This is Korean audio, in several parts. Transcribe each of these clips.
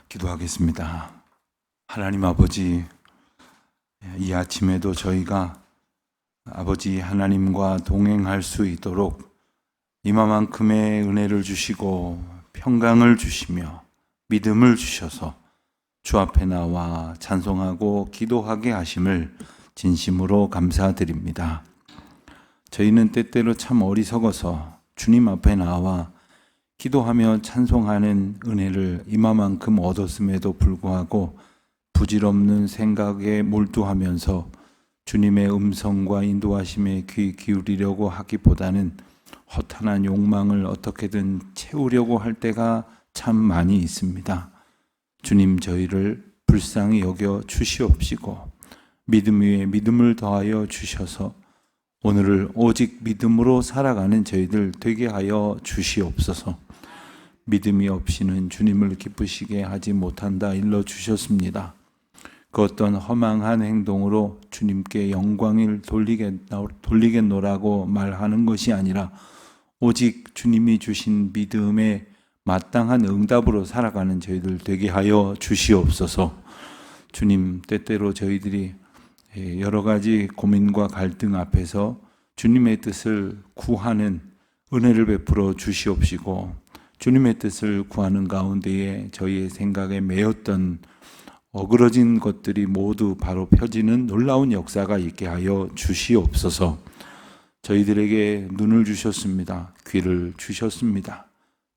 기도하겠습니다. 하나님 아버지, 이 아침에도 저희가 아버지 하나님과 동행할 수 있도록 이마만큼의 은혜를 주시고 평강을 주시며 믿음을 주셔서 주 앞에 나와 찬송하고 기도하게 하심을 진심으로 감사드립니다. 저희는 때때로 참 어리석어서 주님 앞에 나와 기도하며 찬송하는 은혜를 이마만큼 얻었음에도 불구하고 부질없는 생각에 몰두하면서 주님의 음성과 인도하심에 귀 기울이려고 하기보다는 허탄한 욕망을 어떻게든 채우려고 할 때가 참 많이 있습니다. 주님, 저희를 불쌍히 여겨 주시옵시고 믿음 위에 믿음을 더하여 주셔서 오늘을 오직 믿음으로 살아가는 저희들 되게 하여 주시옵소서. 믿음이 없이는 주님을 기쁘시게 하지 못한다 일러 주셨습니다. 그 어떤 허망한 행동으로 주님께 영광을 돌리겠노라고 말하는 것이 아니라 오직 주님이 주신 믿음에 마땅한 응답으로 살아가는 저희들 되게 하여 주시옵소서. 주님, 때때로 저희들이 여러 가지 고민과 갈등 앞에서 주님의 뜻을 구하는 은혜를 베풀어 주시옵시고 주님의 뜻을 구하는 가운데에 저희의 생각에 매였던 어그러진 것들이 모두 바로 펴지는 놀라운 역사가 있게 하여 주시옵소서. 저희들에게 눈을 주셨습니다. 귀를 주셨습니다.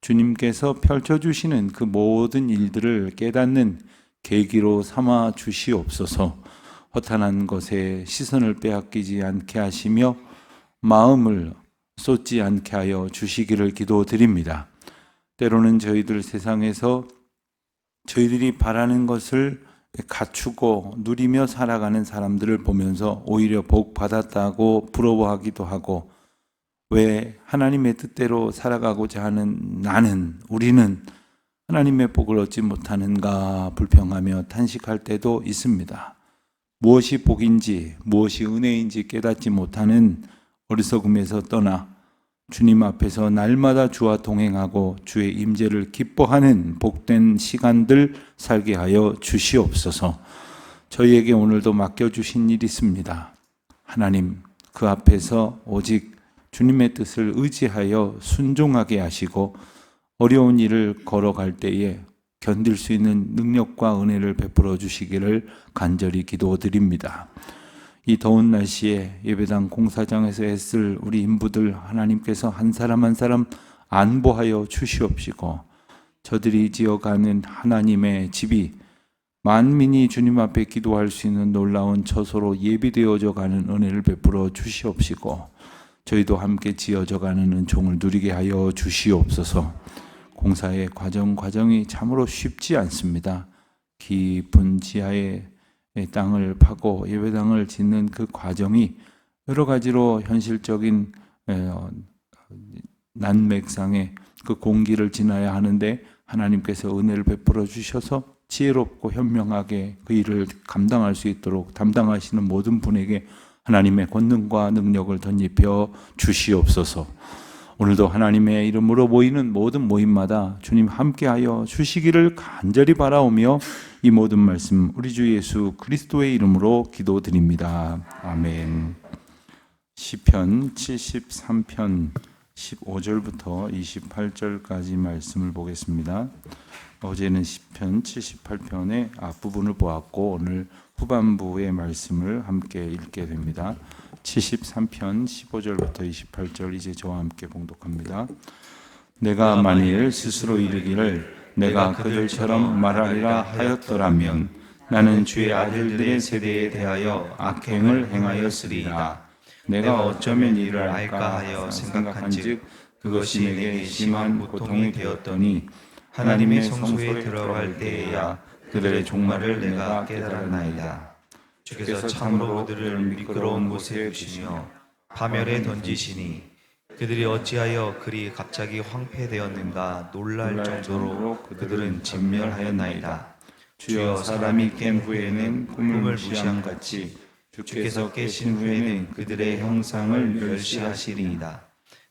주님께서 펼쳐주시는 그 모든 일들을 깨닫는 계기로 삼아 주시옵소서. 허탄한 것에 시선을 빼앗기지 않게 하시며 마음을 쏟지 않게 하여 주시기를 기도드립니다. 때로는 저희들 세상에서 저희들이 바라는 것을 갖추고 누리며 살아가는 사람들을 보면서 오히려 복 받았다고 부러워하기도 하고, 왜 하나님의 뜻대로 살아가고자 하는 우리는 하나님의 복을 얻지 못하는가 불평하며 탄식할 때도 있습니다. 무엇이 복인지 무엇이 은혜인지 깨닫지 못하는 어리석음에서 떠나 주님 앞에서 날마다 주와 동행하고 주의 임재를 기뻐하는 복된 시간들 살게 하여 주시옵소서. 저희에게 오늘도 맡겨주신 일이 있습니다. 하나님, 그 앞에서 오직 주님의 뜻을 의지하여 순종하게 하시고 어려운 일을 걸어갈 때에 견딜 수 있는 능력과 은혜를 베풀어 주시기를 간절히 기도드립니다. 이 더운 날씨에 예배당 공사장에서 애쓸 우리 인부들 하나님께서 한 사람 한 사람 안보하여 주시옵시고 저들이 지어가는 하나님의 집이 만민이 주님 앞에 기도할 수 있는 놀라운 처소로 예비되어져 가는 은혜를 베풀어 주시옵시고 저희도 함께 지어져 가는 은총을 누리게 하여 주시옵소서. 공사의 과정이 참으로 쉽지 않습니다. 깊은 지하에 땅을 파고 예배당을 짓는 그 과정이 여러 가지로 현실적인 난맥상의 그 공기를 지나야 하는데 하나님께서 은혜를 베풀어 주셔서 지혜롭고 현명하게 그 일을 감당할 수 있도록 담당하시는 모든 분에게 하나님의 권능과 능력을 덧입혀 주시옵소서. 오늘도 하나님의 이름으로 모이는 모든 모임마다 주님 함께하여 주시기를 간절히 바라오며 이 모든 말씀 우리 주 예수 그리스도의 이름으로 기도드립니다. 아멘. 시편 73편 15절부터 28절까지 말씀을 보겠습니다. 어제는 시편 78편의 앞부분을 보았고 오늘 후반부의 말씀을 함께 읽게 됩니다. 73편 15절부터 28절 이제 저와 함께 봉독합니다. 내가 만일 스스로 이르기를 내가 그들처럼 말하리라 하였더라면 나는 주의 아들들의 세대에 대하여 악행을 행하였으리라. 내가 어쩌면 이를 알까 하여 생각한즉 그것이 내게 심한 고통이 되었더니 하나님의 성소에 들어갈 때에야 그들의 종말을 내가 깨달았나이다. 주께서 참으로 그들을 미끄러운 곳에 두시며 파멸에 던지시니 그들이 어찌하여 그리 갑자기 황폐되었는가 놀랄 정도로 그들은 진멸하였나이다. 주여, 사람이 깬 후에는 꿈을 무시함같이 주께서 깨신 후에는 그들의 형상을 멸시하시리이다.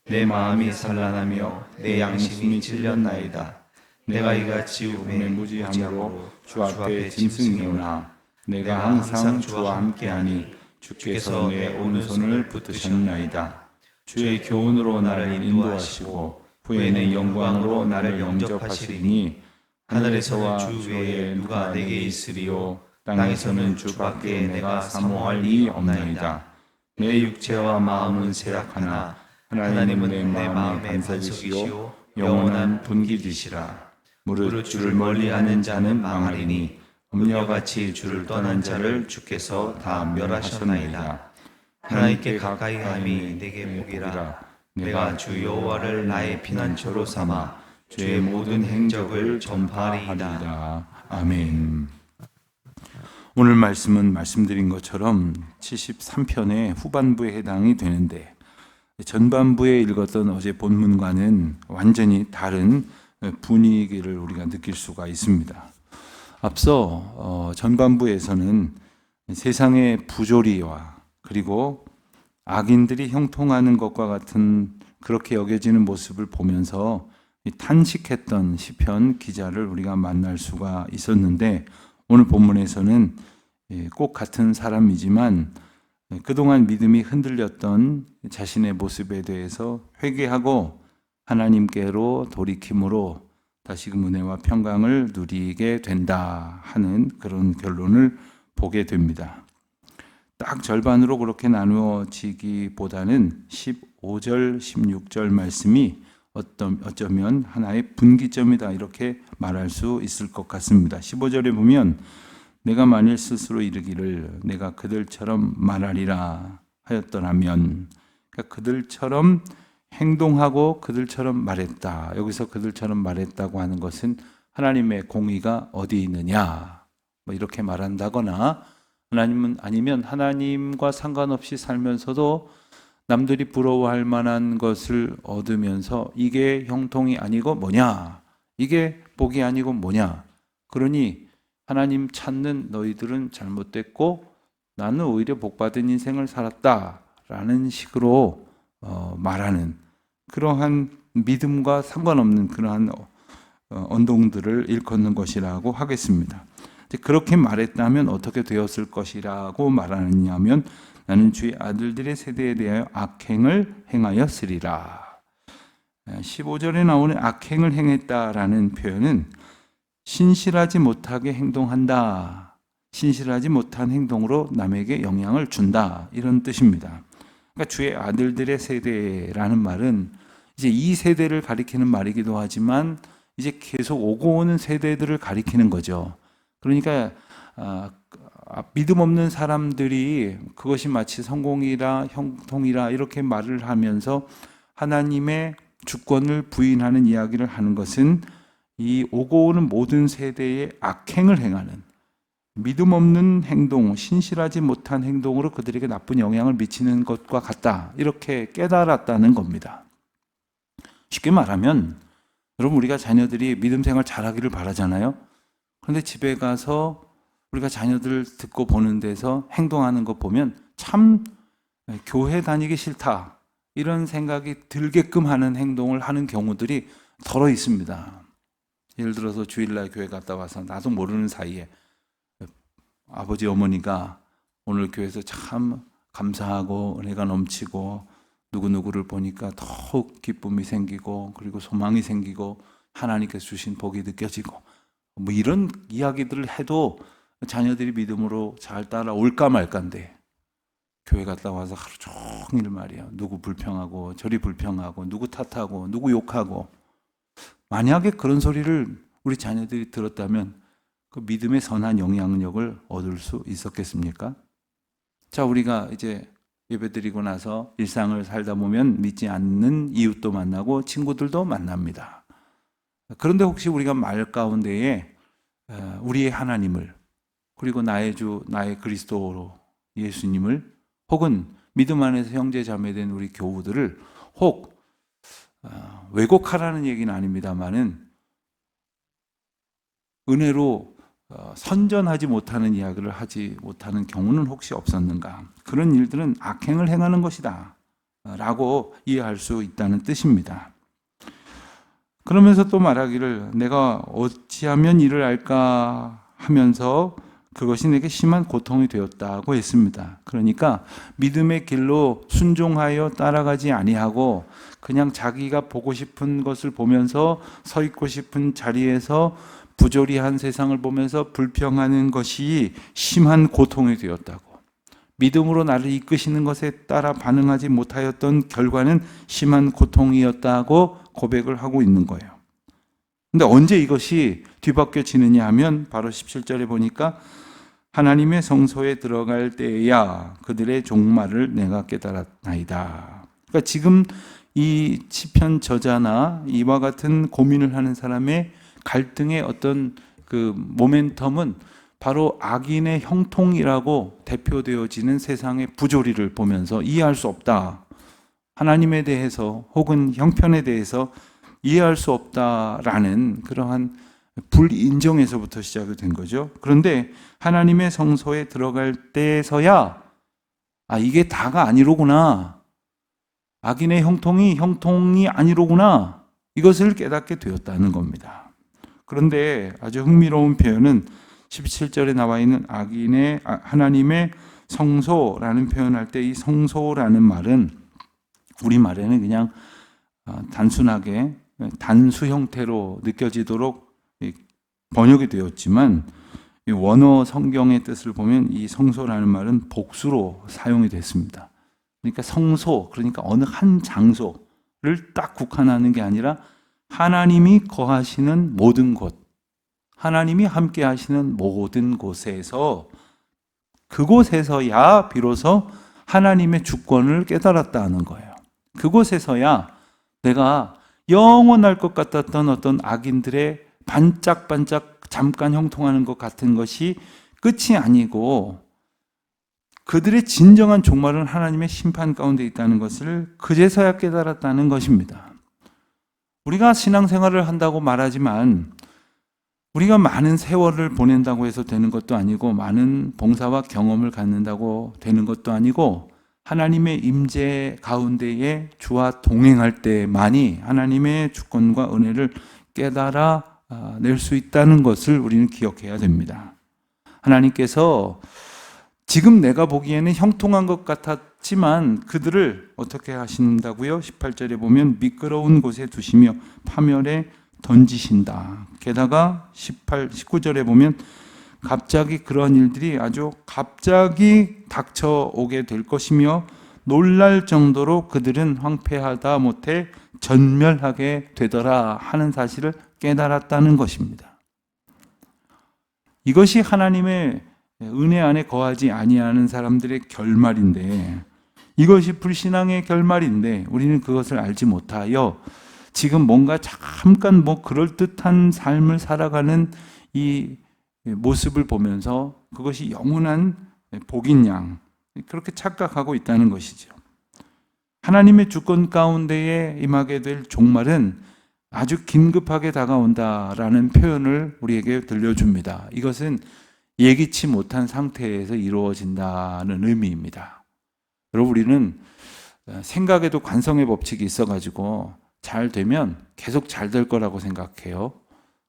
내 마음이 산란하며 내 양심이 찔렸나이다. 내가 이같이 우매 무지함으로 주 앞에 짐승이오나 내가 항상 주와 함께하니 주께서 내 오른손을 붙드셨나이다. 주의 교훈으로 나를 인도하시고 후에는 영광으로 나를 영접하시리니 하늘에서와 주 외에 누가 내게 있으리요 땅에서는 주밖에 내가 사모할 이 없나이다. 내 육체와 마음은 쇠락하나 하나님은 내 마음의 반석이시요 영원한 분기지시라. 무릇 주를 멀리하는 자는 망하리니 음녀같이 주를 떠난 자를 주께서 다 멸하셨나이다. 하나님께 가까이 함이 내게 복이라. 내가 주 여호와를 나의 피난처로 삼아 주의 모든 행적을 전파하리이다. 아멘. 오늘 말씀은 말씀드린 것처럼 73편의 후반부에 해당이 되는데 전반부에 읽었던 어제 본문과는 완전히 다른 분위기를 우리가 느낄 수가 있습니다. 앞서 전반부에서는 세상의 부조리와 그리고 악인들이 형통하는 것과 같은 그렇게 여겨지는 모습을 보면서 탄식했던 시편 기자를 우리가 만날 수가 있었는데 오늘 본문에서는 꼭 같은 사람이지만 그동안 믿음이 흔들렸던 자신의 모습에 대해서 회개하고 하나님께로 돌이킴으로 다시금 은혜와 평강을 누리게 된다 하는 그런 결론을 보게 됩니다. 딱 절반으로 그렇게 나누어지기보다는 15절, 16절 말씀이 어쩌면 하나의 분기점이다 이렇게 말할 수 있을 것 같습니다. 15절에 보면 내가 만일 스스로 이르기를 내가 그들처럼 말하리라 하였더라면, 그러니까 그들처럼 행동하고 그들처럼 말했다. 여기서 그들처럼 말했다고 하는 것은 하나님의 공의가 어디 있느냐 뭐 이렇게 말한다거나, 하나님은 아니면 하나님과 상관없이 살면서도 남들이 부러워할 만한 것을 얻으면서 이게 형통이 아니고 뭐냐, 이게 복이 아니고 뭐냐, 그러니 하나님 찾는 너희들은 잘못됐고 나는 오히려 복받은 인생을 살았다라는 식으로 말하는 그러한 믿음과 상관없는 그러한 언동들을 일컫는 것이라고 하겠습니다. 그렇게 말했다면 어떻게 되었을 것이라고 말하느냐면 나는 주의 아들들의 세대에 대하여 악행을 행하였으리라. 15절에 나오는 악행을 행했다라는 표현은 신실하지 못하게 행동한다, 신실하지 못한 행동으로 남에게 영향을 준다, 이런 뜻입니다. 그러니까 주의 아들들의 세대라는 말은 이제 이 세대를 가리키는 말이기도 하지만 이제 계속 오고 오는 세대들을 가리키는 거죠. 그러니까 믿음 없는 사람들이 그것이 마치 성공이라 형통이라 이렇게 말을 하면서 하나님의 주권을 부인하는 이야기를 하는 것은 이 오고 오는 모든 세대의 악행을 행하는 믿음 없는 행동, 신실하지 못한 행동으로 그들에게 나쁜 영향을 미치는 것과 같다, 이렇게 깨달았다는 겁니다. 쉽게 말하면 여러분, 우리가 자녀들이 믿음 생활 잘하기를 바라잖아요. 그런데 집에 가서 우리가 자녀들 듣고 보는 데서 행동하는 것 보면 참 교회 다니기 싫다 이런 생각이 들게끔 하는 행동을 하는 경우들이 더러 있습니다. 예를 들어서 주일날 교회 갔다 와서 나도 모르는 사이에 아버지 어머니가 오늘 교회에서 참 감사하고 은혜가 넘치고 누구누구를 보니까 더욱 기쁨이 생기고 그리고 소망이 생기고 하나님께서 주신 복이 느껴지고 뭐 이런 이야기들을 해도 자녀들이 믿음으로 잘 따라올까 말까인데, 교회 갔다 와서 하루 종일 말이에요. 누구 불평하고 저리 불평하고 누구 탓하고 누구 욕하고. 만약에 그런 소리를 우리 자녀들이 들었다면 그 믿음의 선한 영향력을 얻을 수 있었겠습니까? 자, 우리가 이제 예배드리고 나서 일상을 살다 보면 믿지 않는 이웃도 만나고 친구들도 만납니다. 그런데 혹시 우리가 말 가운데에 우리의 하나님을, 그리고 나의 주, 나의 그리스도로 예수님을, 혹은 믿음 안에서 형제 자매된 우리 교우들을 혹 왜곡하라는 얘기는 아닙니다만은 은혜로 선전하지 못하는 이야기를 하지 못하는 경우는 혹시 없었는가? 그런 일들은 악행을 행하는 것이다 라고 이해할 수 있다는 뜻입니다. 그러면서 또 말하기를 내가 어찌하면 이를 알까 하면서 그것이 내게 심한 고통이 되었다고 했습니다. 그러니까 믿음의 길로 순종하여 따라가지 아니하고 그냥 자기가 보고 싶은 것을 보면서 서 있고 싶은 자리에서 부조리한 세상을 보면서 불평하는 것이 심한 고통이 되었다고. 믿음으로 나를 이끄시는 것에 따라 반응하지 못하였던 결과는 심한 고통이었다고 고백을 하고 있는 거예요. 근데 언제 이것이 뒤바뀌어지느냐 하면 바로 17절에 보니까 하나님의 성소에 들어갈 때야 그들의 종말을 내가 깨달았나이다. 그러니까 지금 이 시편 저자나 이와 같은 고민을 하는 사람의 갈등의 어떤 그 모멘텀은 바로 악인의 형통이라고 대표되어지는 세상의 부조리를 보면서 이해할 수 없다. 하나님에 대해서 혹은 형편에 대해서 이해할 수 없다라는 그러한 불인정에서부터 시작이 된 거죠. 그런데 하나님의 성소에 들어갈 때에서야 이게 다가 아니로구나. 악인의 형통이 아니로구나. 이것을 깨닫게 되었다는 겁니다. 그런데 아주 흥미로운 표현은 17절에 나와 있는 하나님의 성소라는 표현할 때 이 성소라는 말은 우리말에는 그냥 단순하게 단수 형태로 느껴지도록 번역이 되었지만 원어 성경의 뜻을 보면 이 성소라는 말은 복수로 사용이 됐습니다. 그러니까 성소, 그러니까 어느 한 장소를 딱 국한하는 게 아니라 하나님이 거하시는 모든 곳, 하나님이 함께 하시는 모든 곳에서 그곳에서야 비로소 하나님의 주권을 깨달았다는 거예요. 그곳에서야 내가 영원할 것 같았던 어떤 악인들의 반짝반짝 잠깐 형통하는 것 같은 것이 끝이 아니고 그들의 진정한 종말은 하나님의 심판 가운데 있다는 것을 그제서야 깨달았다는 것입니다. 우리가 신앙생활을 한다고 말하지만 우리가 많은 세월을 보낸다고 해서 되는 것도 아니고 많은 봉사와 경험을 갖는다고 되는 것도 아니고 하나님의 임재 가운데에 주와 동행할 때만이 하나님의 주권과 은혜를 깨달아 낼 수 있다는 것을 우리는 기억해야 됩니다. 하나님께서 지금 내가 보기에는 형통한 것 같았지만 그들을 어떻게 하신다고요? 18절에 보면 미끄러운 곳에 두시며 파멸에 던지신다. 게다가 19절에 보면 갑자기 그러한 일들이 아주 갑자기 닥쳐오게 될 것이며 놀랄 정도로 그들은 황폐하다 못해 전멸하게 되더라 하는 사실을 깨달았다는 것입니다. 이것이 하나님의 은혜 안에 거하지 아니하는 사람들의 결말인데, 이것이 불신앙의 결말인데 우리는 그것을 알지 못하여 지금 뭔가 잠깐 그럴듯한 삶을 살아가는 이 모습을 보면서 그것이 영원한 복인 양 그렇게 착각하고 있다는 것이죠. 하나님의 주권 가운데에 임하게 될 종말은 아주 긴급하게 다가온다라는 표현을 우리에게 들려줍니다. 이것은 예기치 못한 상태에서 이루어진다는 의미입니다. 여러분, 우리는 생각에도 관성의 법칙이 있어가지고 잘 되면 계속 잘 될 거라고 생각해요.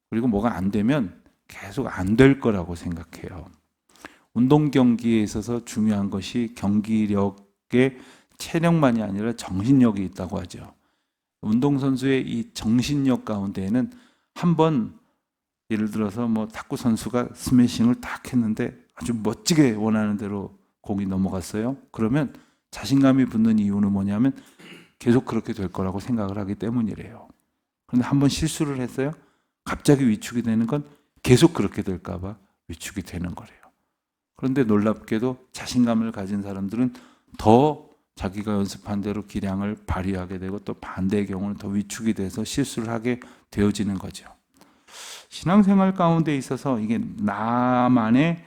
그리고 뭐가 안 되면 계속 안 될 거라고 생각해요. 운동 경기에 있어서 중요한 것이 경기력의 체력만이 아니라 정신력이 있다고 하죠. 운동선수의 이 정신력 가운데에는 한번 예를 들어서 탁구 선수가 스매싱을 딱 했는데 아주 멋지게 원하는 대로 공이 넘어갔어요. 그러면 자신감이 붙는 이유는 뭐냐면 계속 그렇게 될 거라고 생각을 하기 때문이래요. 그런데 한번 실수를 했어요. 갑자기 위축이 되는 건 계속 그렇게 될까 봐 위축이 되는 거래요. 그런데 놀랍게도 자신감을 가진 사람들은 더 자기가 연습한 대로 기량을 발휘하게 되고 또 반대의 경우는 더 위축이 돼서 실수를 하게 되어지는 거죠. 신앙생활 가운데 있어서 이게 나만의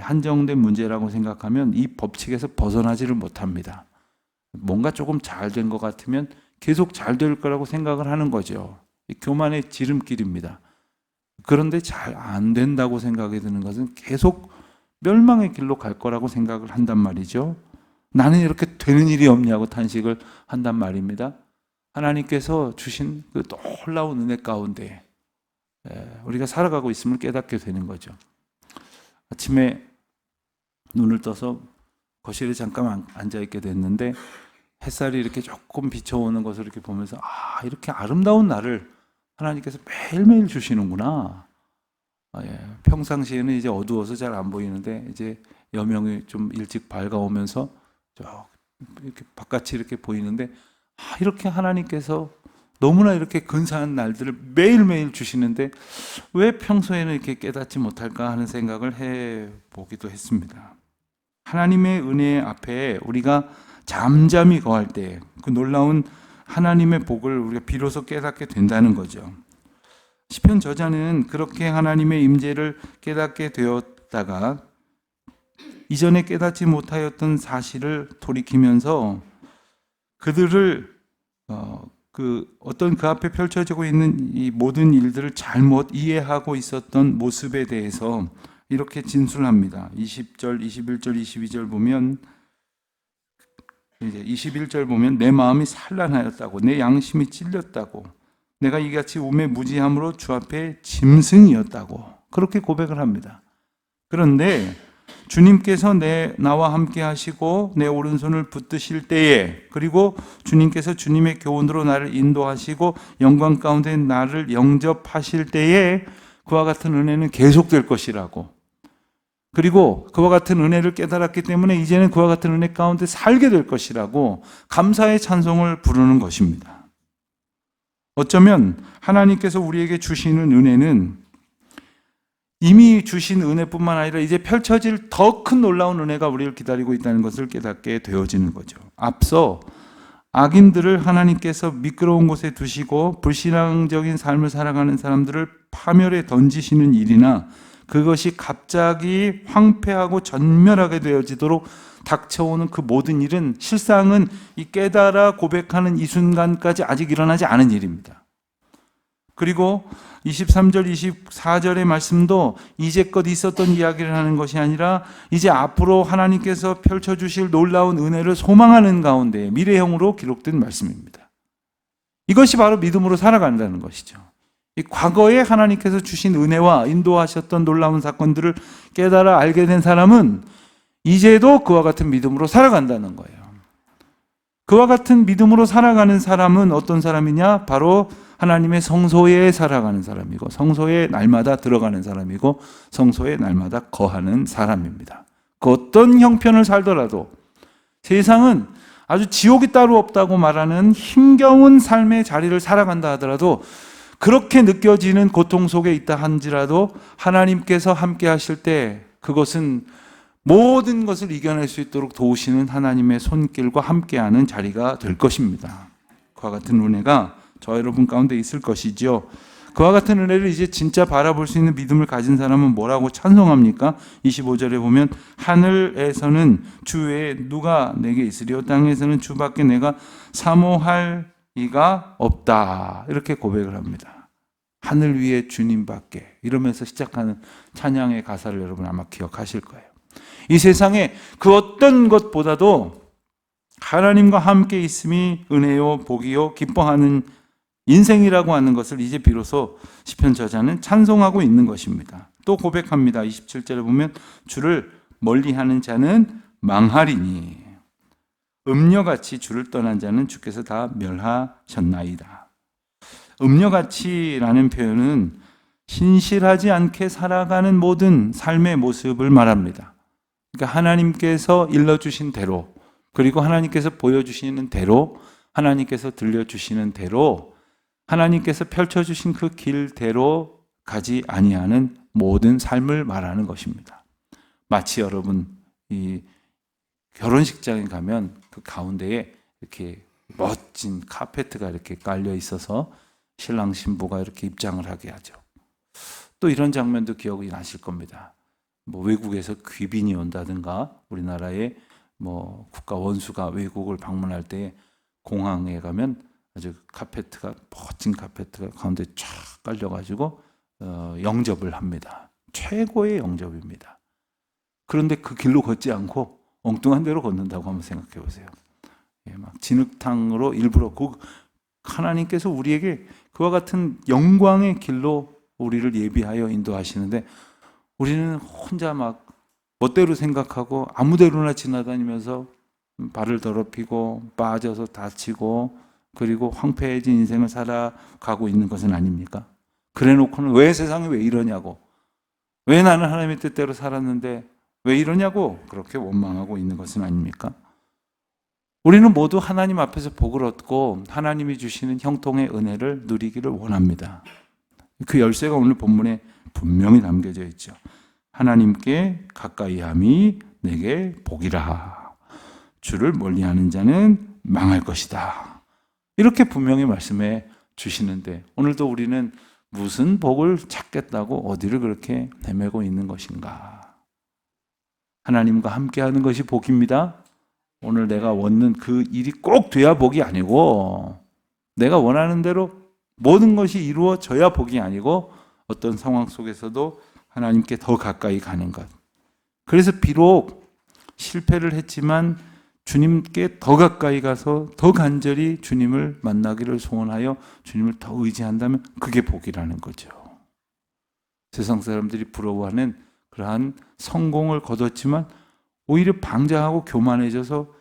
한정된 문제라고 생각하면 이 법칙에서 벗어나지를 못합니다. 뭔가 조금 잘 된 것 같으면 계속 잘 될 거라고 생각을 하는 거죠. 교만의 지름길입니다. 그런데 잘 안 된다고 생각이 드는 것은 계속 멸망의 길로 갈 거라고 생각을 한단 말이죠. 나는 이렇게 되는 일이 없냐고 탄식을 한단 말입니다. 하나님께서 주신 그 놀라운 은혜 가운데 우리가 살아가고 있음을 깨닫게 되는 거죠. 아침에 눈을 떠서 거실에 잠깐 앉아있게 됐는데 햇살이 이렇게 조금 비춰오는 것을 이렇게 보면서 이렇게 아름다운 날을 하나님께서 매일매일 주시는구나. 평상시에는 이제 어두워서 잘 안 보이는데 이제 여명이 좀 일찍 밝아오면서 이렇게 바깥이 이렇게 보이는데 이렇게 하나님께서 너무나 이렇게 근사한 날들을 매일매일 주시는데 왜 평소에는 이렇게 깨닫지 못할까 하는 생각을 해보기도 했습니다. 하나님의 은혜 앞에 우리가 잠잠히 거할 때 그 놀라운 하나님의 복을 우리가 비로소 깨닫게 된다는 거죠. 시편 저자는 그렇게 하나님의 임재를 깨닫게 되었다가 이전에 깨닫지 못하였던 사실을 돌이키면서 그들을 어떤 그 앞에 펼쳐지고 있는 이 모든 일들을 잘못 이해하고 있었던 모습에 대해서 이렇게 진술합니다. 20절, 21절, 22절 보면 이제 21절 보면 내 마음이 산란하였다고 내 양심이 찔렸다고 내가 이같이 우매 무지함으로 주 앞에 짐승이었다고 그렇게 고백을 합니다. 그런데 주님께서 나와 함께 하시고 내 오른손을 붙드실 때에 그리고 주님께서 주님의 교훈으로 나를 인도하시고 영광 가운데 나를 영접하실 때에 그와 같은 은혜는 계속될 것이라고 그리고 그와 같은 은혜를 깨달았기 때문에 이제는 그와 같은 은혜 가운데 살게 될 것이라고 감사의 찬송을 부르는 것입니다. 어쩌면 하나님께서 우리에게 주시는 은혜는 이미 주신 은혜뿐만 아니라 이제 펼쳐질 더 큰 놀라운 은혜가 우리를 기다리고 있다는 것을 깨닫게 되어지는 거죠. 앞서 악인들을 하나님께서 미끄러운 곳에 두시고 불신앙적인 삶을 살아가는 사람들을 파멸에 던지시는 일이나 그것이 갑자기 황폐하고 전멸하게 되어지도록 닥쳐오는 그 모든 일은 실상은 이 깨달아 고백하는 이 순간까지 아직 일어나지 않은 일입니다. 그리고 23절, 24절의 말씀도 이제껏 있었던 이야기를 하는 것이 아니라 이제 앞으로 하나님께서 펼쳐주실 놀라운 은혜를 소망하는 가운데 미래형으로 기록된 말씀입니다. 이것이 바로 믿음으로 살아간다는 것이죠. 이 과거에 하나님께서 주신 은혜와 인도하셨던 놀라운 사건들을 깨달아 알게 된 사람은 이제도 그와 같은 믿음으로 살아간다는 거예요. 그와 같은 믿음으로 살아가는 사람은 어떤 사람이냐? 바로 하나님의 성소에 살아가는 사람이고 성소에 날마다 들어가는 사람이고 성소에 날마다 거하는 사람입니다. 그 어떤 형편을 살더라도 세상은 아주 지옥이 따로 없다고 말하는 힘겨운 삶의 자리를 살아간다 하더라도 그렇게 느껴지는 고통 속에 있다 한지라도 하나님께서 함께 하실 때 그것은 모든 것을 이겨낼 수 있도록 도우시는 하나님의 손길과 함께하는 자리가 될 것입니다. 그와 같은 은혜가 저 여러분 가운데 있을 것이죠. 그와 같은 은혜를 이제 진짜 바라볼 수 있는 믿음을 가진 사람은 뭐라고 찬송합니까? 25절에 보면 하늘에서는 주 외에 누가 내게 있으리요 땅에서는 주밖에 내가 사모할 이가 없다 이렇게 고백을 합니다. 하늘 위에 주님밖에 이러면서 시작하는 찬양의 가사를 여러분 아마 기억하실 거예요. 이 세상에 그 어떤 것보다도 하나님과 함께 있음이 은혜요 복이요 기뻐하는 인생이라고 하는 것을 이제 비로소 시편 저자는 찬송하고 있는 것입니다. 또 고백합니다. 27절에 보면 주를 멀리하는 자는 망하리니 음녀같이 주를 떠난 자는 주께서 다 멸하셨나이다. 음녀같이라는 표현은 신실하지 않게 살아가는 모든 삶의 모습을 말합니다. 그러니까 하나님께서 일러주신 대로 그리고 하나님께서 보여주시는 대로 하나님께서 들려주시는 대로 하나님께서 펼쳐주신 그 길대로 가지 아니하는 모든 삶을 말하는 것입니다. 마치 여러분 이 결혼식장에 가면 그 가운데에 이렇게 멋진 카페트가 이렇게 깔려 있어서 신랑 신부가 이렇게 입장을 하게 하죠. 또 이런 장면도 기억이 나실 겁니다. 뭐 외국에서 귀빈이 온다든가 우리나라의 뭐 국가 원수가 외국을 방문할 때 공항에 가면 아주 카페트가 멋진 카페트가 가운데 쫙 깔려가지고 영접을 합니다. 최고의 영접입니다. 그런데 그 길로 걷지 않고 엉뚱한 데로 걷는다고 한번 생각해 보세요. 막 진흙탕으로 일부러 하나님께서 우리에게 그와 같은 영광의 길로 우리를 예비하여 인도하시는데 우리는 혼자 막 멋대로 생각하고 아무데로나 지나다니면서 발을 더럽히고 빠져서 다치고 그리고 황폐해진 인생을 살아가고 있는 것은 아닙니까? 그래 놓고는 왜 세상이 왜 이러냐고, 왜 나는 하나님의 뜻대로 살았는데 왜 이러냐고 그렇게 원망하고 있는 것은 아닙니까? 우리는 모두 하나님 앞에서 복을 얻고 하나님이 주시는 형통의 은혜를 누리기를 원합니다. 그 열쇠가 오늘 본문에 분명히 담겨져 있죠. 하나님께 가까이함이 내게 복이라. 주를 멀리하는 자는 망할 것이다. 이렇게 분명히 말씀해 주시는데 오늘도 우리는 무슨 복을 찾겠다고 어디를 그렇게 헤매고 있는 것인가? 하나님과 함께하는 것이 복입니다. 오늘 내가 원하는 그 일이 꼭 돼야 복이 아니고 내가 원하는 대로 모든 것이 이루어져야 복이 아니고 어떤 상황 속에서도 하나님께 더 가까이 가는 것. 그래서 비록 실패를 했지만 주님께 더 가까이 가서 더 간절히 주님을 만나기를 소원하여 주님을 더 의지한다면 그게 복이라는 거죠. 세상 사람들이 부러워하는 그러한 성공을 거뒀지만 오히려 방장하고 교만해져서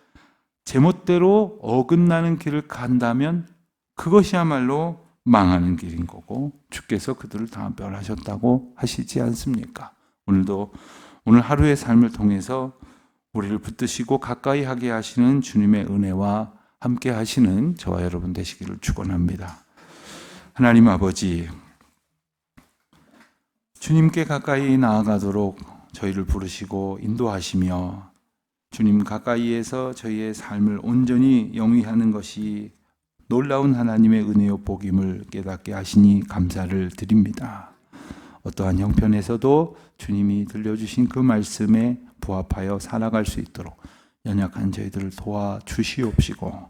제멋대로 어긋나는 길을 간다면 그것이야말로 망하는 길인 거고 주께서 그들을 다 멸하셨다고 하시지 않습니까? 오늘 하루의 삶을 통해서 우리를 붙드시고 가까이 하게 하시는 주님의 은혜와 함께 하시는 저와 여러분 되시기를 축원합니다. 하나님 아버지, 주님께 가까이 나아가도록 저희를 부르시고 인도하시며 주님 가까이에서 저희의 삶을 온전히 영위하는 것이 놀라운 하나님의 은혜요 복임을 깨닫게 하시니 감사를 드립니다. 어떠한 형편에서도 주님이 들려주신 그 말씀에 부합하여 살아갈 수 있도록 연약한 저희들을 도와주시옵시고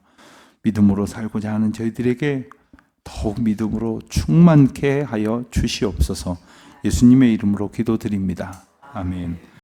믿음으로 살고자 하는 저희들에게 더욱 믿음으로 충만케 하여 주시옵소서. 예수님의 이름으로 기도드립니다. 아멘.